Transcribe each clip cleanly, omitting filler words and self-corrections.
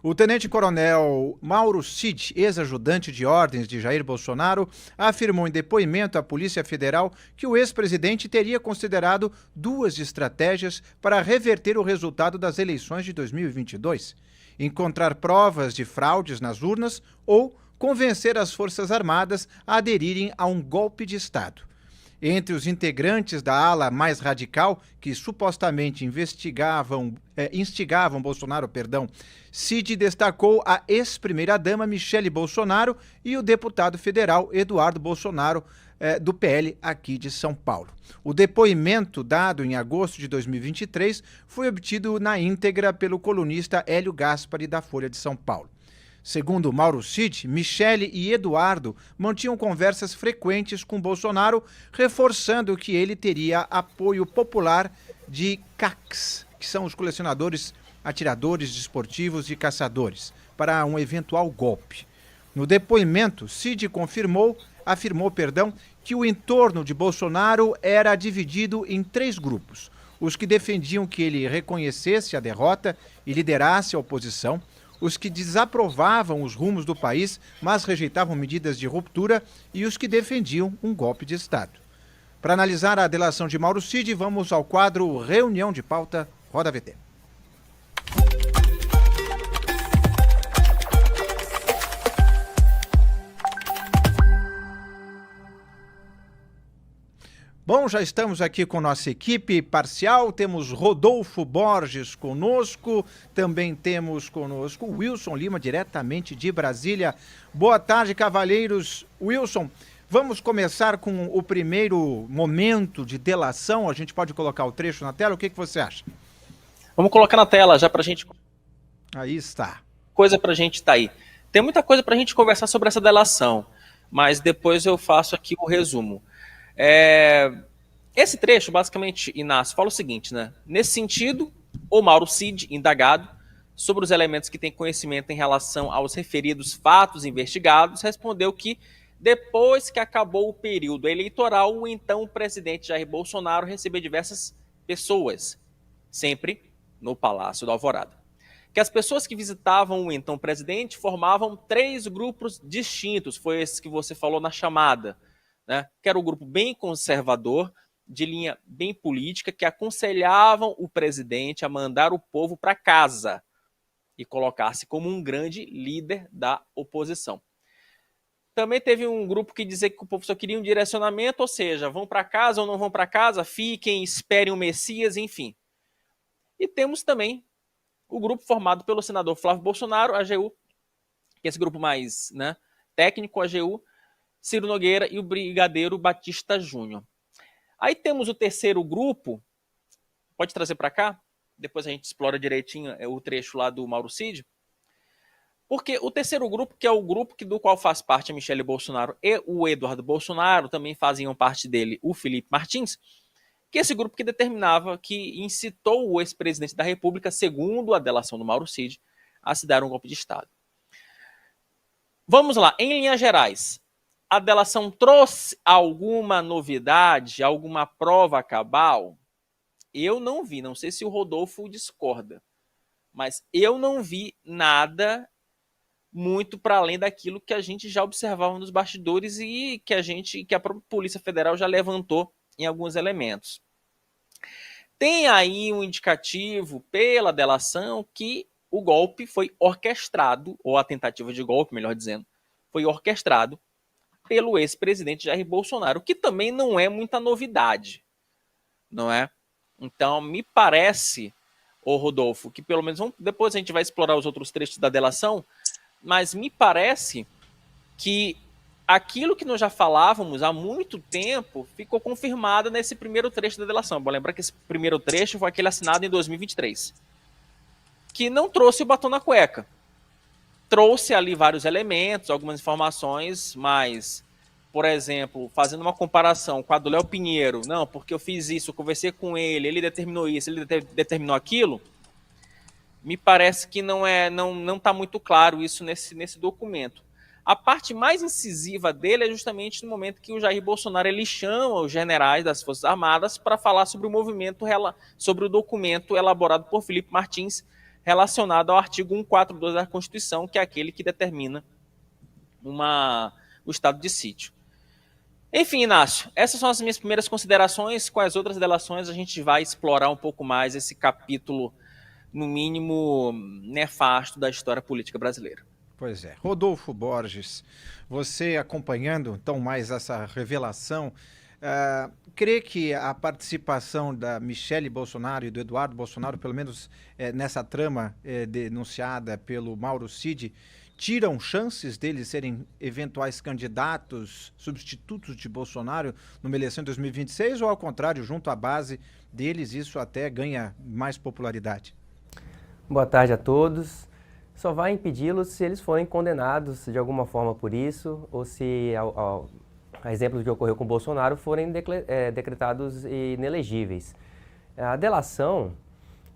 O tenente-coronel Mauro Cid, ex-ajudante de ordens de Jair Bolsonaro, afirmou em depoimento à Polícia Federal que o ex-presidente teria considerado duas estratégias para reverter o resultado das eleições de 2022: encontrar provas de fraudes nas urnas ou convencer as Forças Armadas a aderirem a um golpe de Estado. Entre os integrantes da ala mais radical, que supostamente instigavam Bolsonaro, Cid destacou a ex-primeira-dama Michele Bolsonaro e o deputado federal Eduardo Bolsonaro, do PL aqui de São Paulo. O depoimento dado em agosto de 2023 foi obtido na íntegra pelo colunista Hélio Gaspari, da Folha de São Paulo. Segundo Mauro Cid, Michele e Eduardo mantinham conversas frequentes com Bolsonaro, reforçando que ele teria apoio popular de CACs, que são os colecionadores, atiradores desportivos e caçadores, para um eventual golpe. No depoimento, Cid afirmou que o entorno de Bolsonaro era dividido em três grupos: os que defendiam que ele reconhecesse a derrota e liderasse a oposição, os que desaprovavam os rumos do país, mas rejeitavam medidas de ruptura, e os que defendiam um golpe de Estado. Para analisar a delação de Mauro Cid, vamos ao quadro Reunião de Pauta, Roda VT. Bom, já estamos aqui com nossa equipe parcial, temos Rodolfo Borges conosco, também temos conosco Wilson Lima, diretamente de Brasília. Boa tarde, cavalheiros. Wilson, vamos começar com o primeiro momento de delação, a gente pode colocar o trecho na tela, o que você acha? Vamos colocar na tela já pra gente... Aí está. Coisa pra gente tá aí. Tem muita coisa pra gente conversar sobre essa delação, mas depois eu faço aqui o resumo. Esse trecho, basicamente, Inácio, fala o seguinte, né? Nesse sentido, o Mauro Cid, indagado sobre os elementos que tem conhecimento em relação aos referidos fatos investigados, respondeu que, depois que acabou o período eleitoral, o então presidente Jair Bolsonaro recebeu diversas pessoas, sempre no Palácio da Alvorada. Que as pessoas que visitavam o então presidente formavam três grupos distintos, foi esse que você falou na chamada, né? Que era um grupo bem conservador, de linha bem política, que aconselhavam o presidente a mandar o povo para casa e colocar-se como um grande líder da oposição. Também teve um grupo que dizia que o povo só queria um direcionamento, ou seja, vão para casa ou não vão para casa, fiquem, esperem o Messias, enfim. E temos também o grupo formado pelo senador Flávio Bolsonaro, AGU, que é esse grupo mais, né, técnico, AGU, Ciro Nogueira e o brigadeiro Batista Júnior. Aí temos o terceiro grupo, pode trazer para cá, depois a gente explora direitinho o trecho lá do Mauro Cid, porque o terceiro grupo, que é o grupo do qual faz parte a Michele Bolsonaro e o Eduardo Bolsonaro, também faziam parte dele o Felipe Martins, que é esse grupo que determinava, que incitou o ex-presidente da República, segundo a delação do Mauro Cid, a se dar um golpe de Estado. Vamos lá, em linhas gerais, a delação trouxe alguma novidade, alguma prova cabal? Eu não vi, não sei se o Rodolfo discorda, mas eu não vi nada muito para além daquilo que a gente já observava nos bastidores e que a própria Polícia Federal já levantou em alguns elementos. Tem aí um indicativo pela delação que o golpe foi orquestrado, ou a tentativa de golpe, melhor dizendo, foi orquestrado pelo ex-presidente Jair Bolsonaro, que também não é muita novidade, não é? Então, me parece, ô Rodolfo, que pelo menos depois a gente vai explorar os outros trechos da delação, mas me parece que aquilo que nós já falávamos há muito tempo ficou confirmado nesse primeiro trecho da delação. Vou lembrar que esse primeiro trecho foi aquele assinado em 2023, que não trouxe o batom na cueca. Trouxe ali vários elementos, algumas informações, mas, por exemplo, fazendo uma comparação com a do Léo Pinheiro, não, porque eu fiz isso, eu conversei com ele determinou isso, ele determinou aquilo, me parece que não está muito claro isso nesse documento. A parte mais incisiva dele é justamente no momento que o Jair Bolsonaro ele chama os generais das Forças Armadas para falar sobre o movimento, sobre o documento elaborado por Felipe Martins, relacionado ao artigo 142 da Constituição, que é aquele que determina o estado de sítio. Enfim, Inácio, essas são as minhas primeiras considerações. Com as outras delações, a gente vai explorar um pouco mais esse capítulo, no mínimo, nefasto da história política brasileira. Pois é. Rodolfo Borges, você acompanhando então mais essa revelação, crê que a participação da Michele Bolsonaro e do Eduardo Bolsonaro, pelo menos nessa trama denunciada pelo Mauro Cid, tiram chances deles serem eventuais candidatos, substitutos de Bolsonaro numa eleição em 2026, ou ao contrário, junto à base deles, isso até ganha mais popularidade? Boa tarde a todos. Só vai impedi-los se eles forem condenados de alguma forma por isso, ou se, a exemplo do que ocorreu com o Bolsonaro, forem decretados inelegíveis. A delação,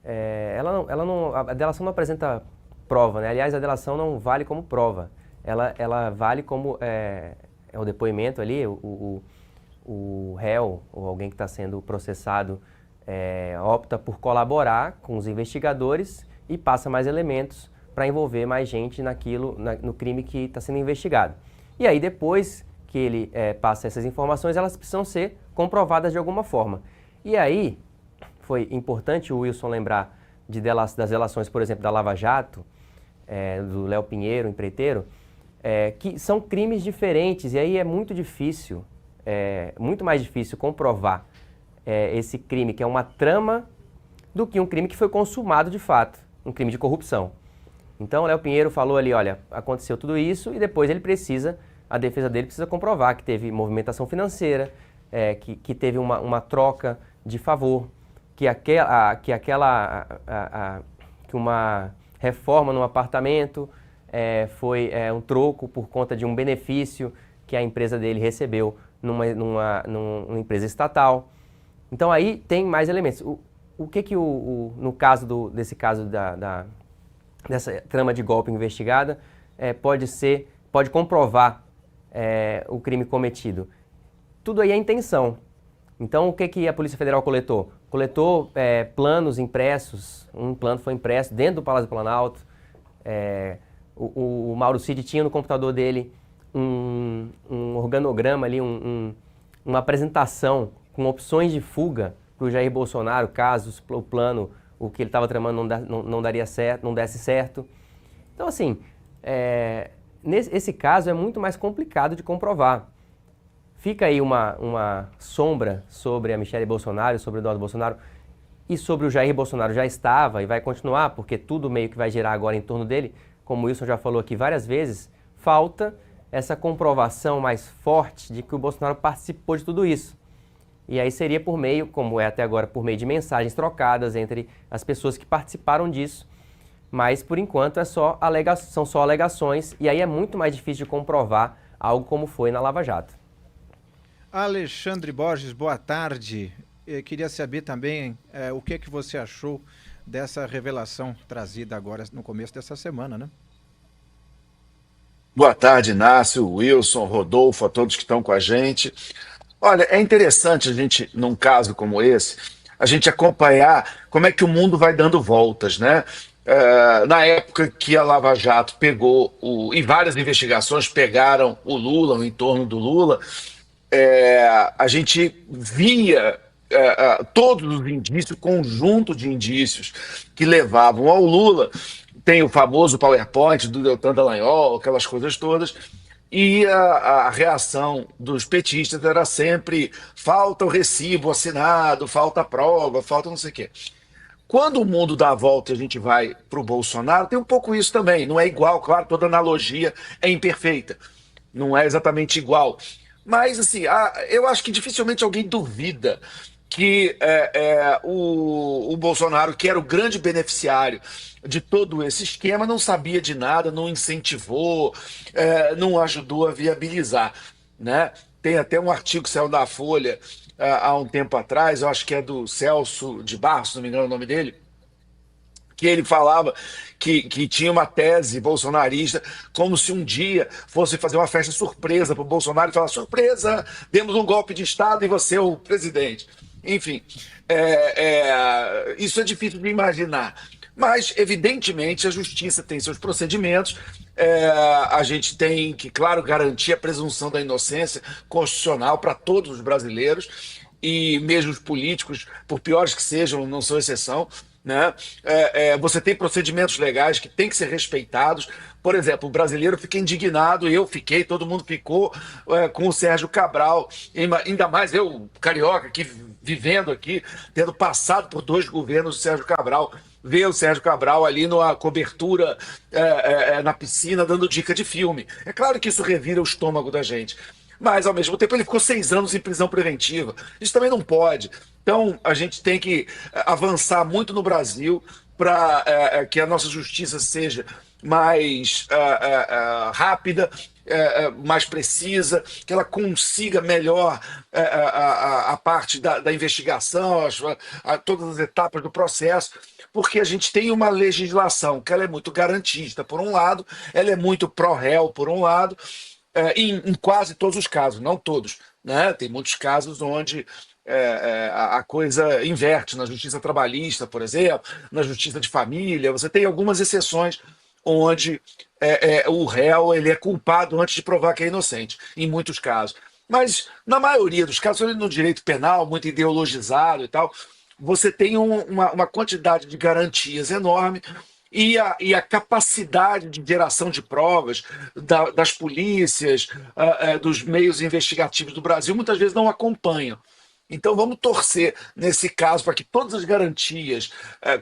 a delação não apresenta prova, né? Aliás, a delação não vale como prova. Ela vale como o depoimento ali, o réu ou alguém que está sendo processado opta por colaborar com os investigadores e passa mais elementos para envolver mais gente no crime que está sendo investigado. E aí, depois que ele passa essas informações, elas precisam ser comprovadas de alguma forma. E aí, foi importante o Wilson lembrar das delações, por exemplo, da Lava Jato, do Léo Pinheiro, empreiteiro, que são crimes diferentes, e aí é muito difícil, muito mais difícil comprovar esse crime, que é uma trama, do que um crime que foi consumado de fato, um crime de corrupção. Então, o Léo Pinheiro falou ali, olha, aconteceu tudo isso, e depois a defesa dele precisa comprovar que teve movimentação financeira, que teve uma troca de favor, que uma reforma no apartamento foi um troco por conta de um benefício que a empresa dele recebeu numa empresa estatal. Então aí tem mais elementos. No caso desse caso dessa trama de golpe investigada, pode comprovar o crime cometido? Tudo aí é intenção. Então, o que a Polícia Federal coletou? Coletou planos impressos, um plano foi impresso dentro do Palácio do Planalto. O Mauro Cid tinha no computador dele um organograma ali, uma apresentação com opções de fuga para o Jair Bolsonaro, caso o plano, o que ele estava tramando não desse certo. Então, assim, esse caso é muito mais complicado de comprovar. Fica aí uma sombra sobre a Michele Bolsonaro, sobre o Eduardo Bolsonaro e sobre o Jair Bolsonaro. Já estava e vai continuar, porque tudo meio que vai girar agora em torno dele. Como o Wilson já falou aqui várias vezes, falta essa comprovação mais forte de que o Bolsonaro participou de tudo isso. E aí seria por meio, como é até agora, por meio de mensagens trocadas entre as pessoas que participaram disso. Mas, por enquanto, são só alegações, e aí é muito mais difícil de comprovar algo como foi na Lava Jato. Alexandre Borges, boa tarde. Eu queria saber também o que você achou dessa revelação trazida agora no começo dessa semana, né? Boa tarde, Inácio, Wilson, Rodolfo, a todos que estão com a gente. Olha, é interessante a gente, num caso como esse, a gente acompanhar como é que o mundo vai dando voltas, né? Na época que a Lava Jato pegou, e várias investigações pegaram o Lula, o entorno do Lula, a gente via todos os indícios, conjunto de indícios que levavam ao Lula. Tem o famoso PowerPoint do Deltan Dallagnol, aquelas coisas todas, e a reação dos petistas era sempre: falta o recibo assinado, falta a prova, falta não sei o quê. Quando o mundo dá a volta e a gente vai para o Bolsonaro, tem um pouco isso também. Não é igual, claro, toda analogia é imperfeita. Não é exatamente igual. Mas, assim, eu acho que dificilmente alguém duvida que o Bolsonaro, que era o grande beneficiário de todo esse esquema, não sabia de nada, não incentivou, não ajudou a viabilizar, né? Tem até um artigo que saiu da Folha há um tempo atrás, eu acho que é do Celso de Barros, se não me engano o nome dele, que ele falava que tinha uma tese bolsonarista, como se um dia fosse fazer uma festa surpresa para o Bolsonaro e falar: surpresa, demos um golpe de Estado e você é o presidente. Enfim, isso é difícil de imaginar. Mas, evidentemente, a justiça tem seus procedimentos, a gente tem que, claro, garantir a presunção da inocência constitucional para todos os brasileiros, e mesmo os políticos, por piores que sejam, não são exceção, né? Você tem procedimentos legais que têm que ser respeitados. Por exemplo, o brasileiro fica indignado, eu fiquei, todo mundo ficou com o Sérgio Cabral, ainda mais eu, carioca, aqui, vivendo aqui, tendo passado por 2 governos do Sérgio Cabral, ver o Sérgio Cabral ali numa cobertura na piscina, dando dica de filme. É claro que isso revira o estômago da gente. Mas, ao mesmo tempo, ele ficou 6 anos em prisão preventiva. Isso também não pode. Então, a gente tem que avançar muito no Brasil para que a nossa justiça seja mais rápida, mais precisa, que ela consiga melhor a parte da investigação, todas as etapas do processo, porque a gente tem uma legislação que ela é muito garantista, por um lado, ela é muito pró-réu, por um lado, em quase todos os casos, não todos, né? Tem muitos casos onde a coisa inverte, na justiça trabalhista, por exemplo, na justiça de família, você tem algumas exceções onde o réu ele é culpado antes de provar que é inocente, em muitos casos. Mas, na maioria dos casos, no direito penal, muito ideologizado e tal, você tem uma quantidade de garantias enorme e a capacidade de geração de provas das polícias, dos meios investigativos do Brasil, muitas vezes não acompanham. Então vamos torcer, nesse caso, para que todas as garantias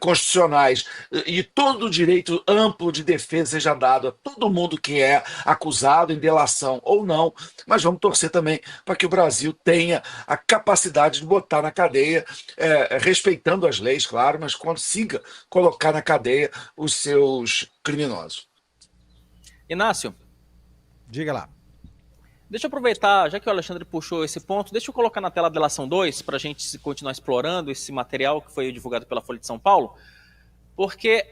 constitucionais e todo o direito amplo de defesa seja dado a todo mundo que é acusado em delação ou não, mas vamos torcer também para que o Brasil tenha a capacidade de botar na cadeia, respeitando as leis, claro, mas consiga colocar na cadeia os seus criminosos. Inácio, Diga lá. deixa eu aproveitar, já que o Alexandre puxou esse ponto, deixa eu colocar na tela a delação 2 para a gente continuar explorando esse material que foi divulgado pela Folha de São Paulo, porque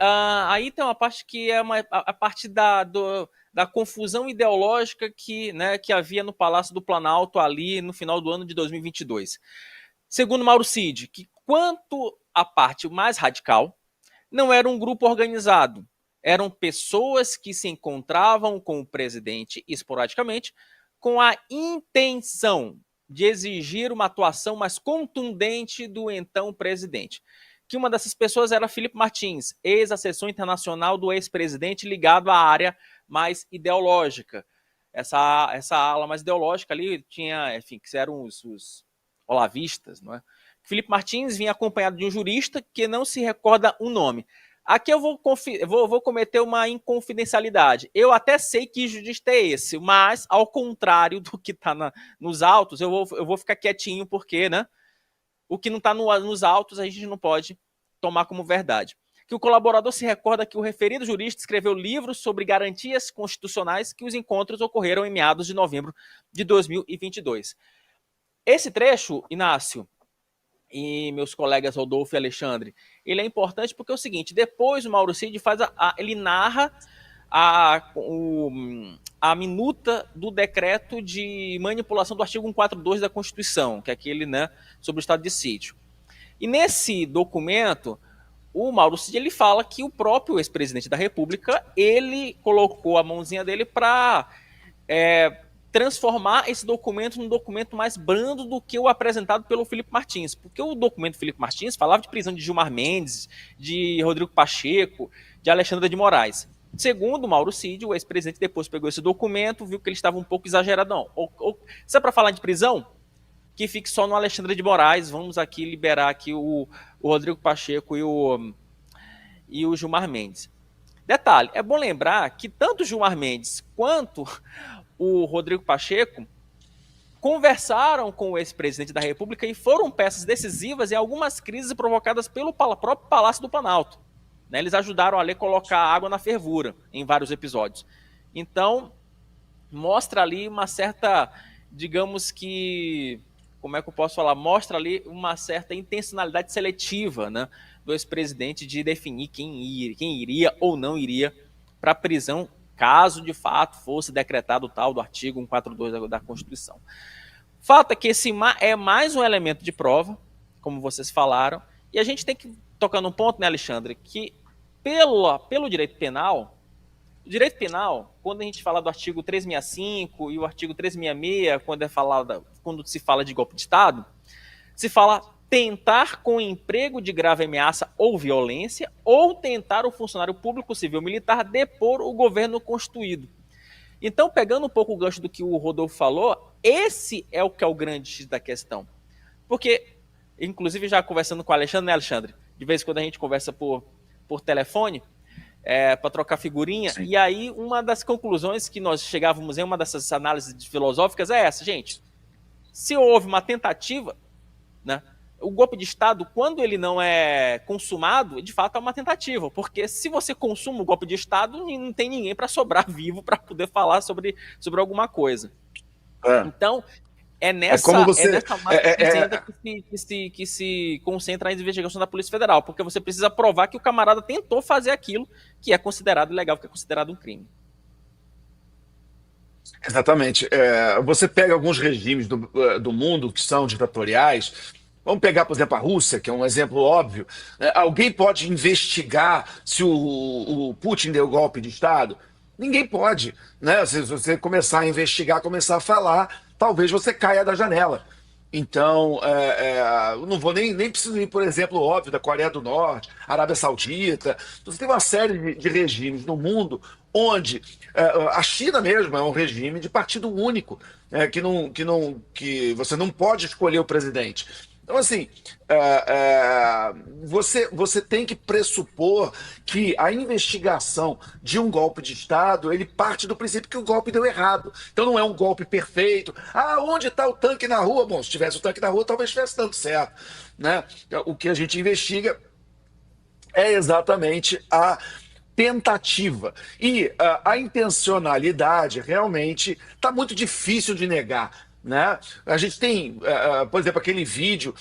aí tem uma parte que é a parte da confusão ideológica que havia no Palácio do Planalto ali no final do ano de 2022. Segundo Mauro Cid, que quanto à parte mais radical, não era um grupo organizado, eram pessoas que se encontravam com o presidente esporadicamente, com a intenção de exigir uma atuação mais contundente do então presidente. Que uma dessas pessoas era Felipe Martins, ex-assessor internacional do ex-presidente ligado à área mais ideológica. Essa ala mais ideológica ali tinha, enfim, que eram os olavistas, não é? Felipe Martins vinha acompanhado de um jurista que não se recorda o nome. Aqui eu vou cometer uma inconfidencialidade. Eu até sei que jurista é esse, mas ao contrário do que está nos autos, eu vou ficar quietinho porque, né? O que não está nos autos a gente não pode tomar como verdade. Que o colaborador se recorda que o referido jurista escreveu livros sobre garantias constitucionais que os encontros ocorreram em meados de novembro de 2022. Esse trecho, Inácio, e meus colegas Rodolfo e Alexandre, ele é importante porque é o seguinte, depois o Mauro Cid ele narra a minuta do decreto de manipulação do artigo 142 da Constituição, que é aquele, né, sobre o estado de sítio. E nesse documento, o Mauro Cid ele fala que o próprio ex-presidente da República, ele colocou a mãozinha dele para transformar esse documento num documento mais brando do que o apresentado pelo Felipe Martins. Porque o documento do Felipe Martins falava de prisão de Gilmar Mendes, de Rodrigo Pacheco, de Alexandre de Moraes. Segundo Mauro Cid, o ex-presidente depois pegou esse documento, viu que ele estava um pouco exageradão. Se é para falar de prisão, que fique só no Alexandre de Moraes, vamos aqui liberar aqui o Rodrigo Pacheco e o Gilmar Mendes. Detalhe, é bom lembrar que tanto o Gilmar Mendes quanto o Rodrigo Pacheco conversaram com o ex-presidente da República e foram peças decisivas em algumas crises provocadas pelo próprio Palácio do Planalto. Né? Eles ajudaram a colocar água na fervura em vários episódios. Então, mostra ali uma certa, digamos que, como é que eu posso falar? Mostra ali uma certa intencionalidade seletiva, né, do ex-presidente de definir quem iria ou não iria para a prisão, caso de fato fosse decretado o tal do artigo 142 da Constituição. Fato é que esse é mais um elemento de prova, como vocês falaram, e a gente tem que tocar num ponto, né, Alexandre, que pelo direito penal, o direito penal, quando a gente fala do artigo 365 e o artigo 366, quando se fala de golpe de Estado, se fala tentar com emprego de grave ameaça ou violência ou tentar o funcionário público, civil, militar depor o governo constituído. Então, pegando um pouco o gancho do que o Rodolfo falou, esse é o que é o grande X da questão. Porque, inclusive, já conversando com o Alexandre, né, Alexandre? De vez em quando a gente conversa por telefone, para trocar figurinha, Sim. e aí uma das conclusões que nós chegávamos em uma dessas análises filosóficas é essa, gente. Se houve uma tentativa, né, o golpe de Estado, quando ele não é consumado, de fato é uma tentativa, porque se você consuma o golpe de Estado, não tem ninguém para sobrar vivo para poder falar sobre alguma coisa. É. Então, é como nessa você. ainda que se concentra a investigação da Polícia Federal, porque você precisa provar que o camarada tentou fazer aquilo que é considerado ilegal, que é considerado um crime. Exatamente. Você pega alguns regimes do mundo que são ditatoriais. Vamos pegar, por exemplo, a Rússia, que é um exemplo óbvio. Alguém pode investigar se o Putin deu golpe de Estado? Ninguém pode, né? Se você começar a investigar, começar a falar, talvez você caia da janela. Então, eu não vou nem preciso ir, por exemplo, óbvio, da Coreia do Norte, Arábia Saudita. Você tem uma série de regimes no mundo onde a China mesmo é um regime de partido único, que você não pode escolher o presidente. Então, assim, você tem que pressupor que a investigação de um golpe de Estado, ele parte do princípio que o golpe deu errado. Então não é um golpe perfeito. Onde está o tanque na rua? Bom, se tivesse o tanque na rua, talvez estivesse dando certo, né? O que a gente investiga é exatamente a tentativa. E a intencionalidade realmente está muito difícil de negar. Né? A gente tem, por exemplo, aquele vídeo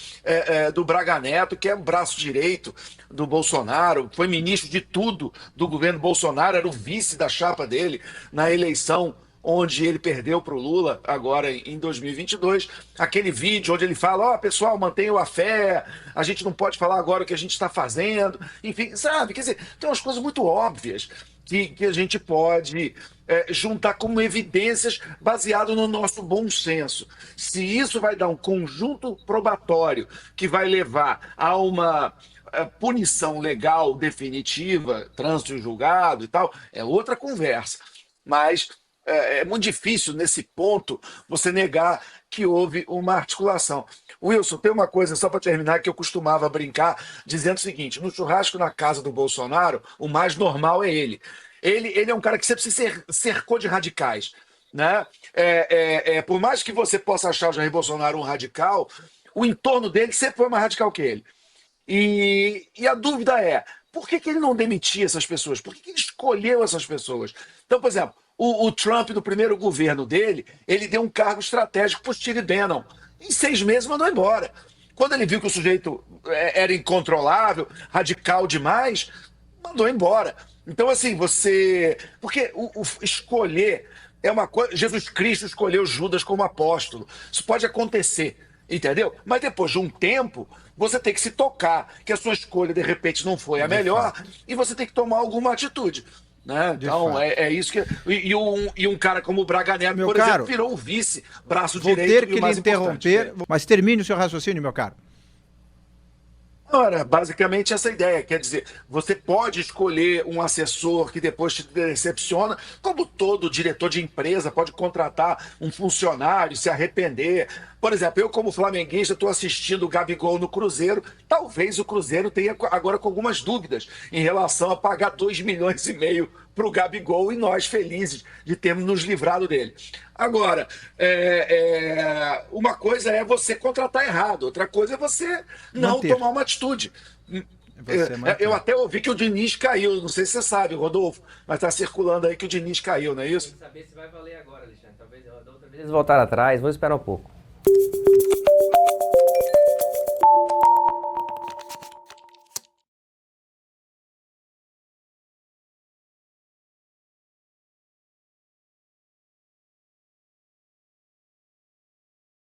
do Braga Neto, que é o braço direito do Bolsonaro, foi ministro de tudo do governo Bolsonaro, era o vice da chapa dele na eleição onde ele perdeu para o Lula, agora em 2022, aquele vídeo onde ele fala, pessoal, mantenham a fé, a gente não pode falar agora o que a gente está fazendo, enfim, sabe, quer dizer, tem umas coisas muito óbvias que a gente pode juntar como evidências baseado no nosso bom senso. Se isso vai dar um conjunto probatório que vai levar a uma punição legal definitiva, trânsito em julgado e tal, é outra conversa. Mas é muito difícil, nesse ponto, você negar que houve uma articulação. Wilson, tem uma coisa, só para terminar, que eu costumava brincar, dizendo o seguinte, no churrasco na casa do Bolsonaro, o mais normal é ele. Ele é um cara que sempre se cercou de radicais. Né? Por mais que você possa achar o Jair Bolsonaro um radical, o entorno dele sempre foi mais radical que ele. E a dúvida é, por que ele não demitia essas pessoas? Por que ele escolheu essas pessoas? Então, por exemplo, o Trump, no primeiro governo dele, ele deu um cargo estratégico para o Steve Bannon. Em 6 meses mandou embora. Quando ele viu que o sujeito era incontrolável, radical demais, mandou embora. Então, assim, porque o escolher é uma coisa. Jesus Cristo escolheu Judas como apóstolo. Isso pode acontecer, entendeu? Mas depois de um tempo, você tem que se tocar que a sua escolha, de repente, não foi a melhor e você tem que tomar alguma atitude. Né? Então, é isso que. E um cara como o Braga Neto, por exemplo, virou o vice, braço direito. Vou ter que lhe interromper, mas termine o seu raciocínio, meu caro. Ora, basicamente essa ideia, quer dizer, você pode escolher um assessor que depois te decepciona, como todo diretor de empresa pode contratar um funcionário, se arrepender. Por exemplo, eu como flamenguista estou assistindo o Gabigol no Cruzeiro, talvez o Cruzeiro tenha agora com algumas dúvidas em relação a pagar 2,5 milhões para o Gabigol e nós felizes de termos nos livrado dele. Agora, uma coisa é você contratar errado, outra coisa é você não tomar uma atitude. Eu até ouvi que o Diniz caiu, não sei se você sabe, Rodolfo, mas está circulando aí que o Diniz caiu, não é isso? Tem que saber se vai valer agora, Alexandre. Talvez da outra vez eles voltaram atrás, vou esperar um pouco.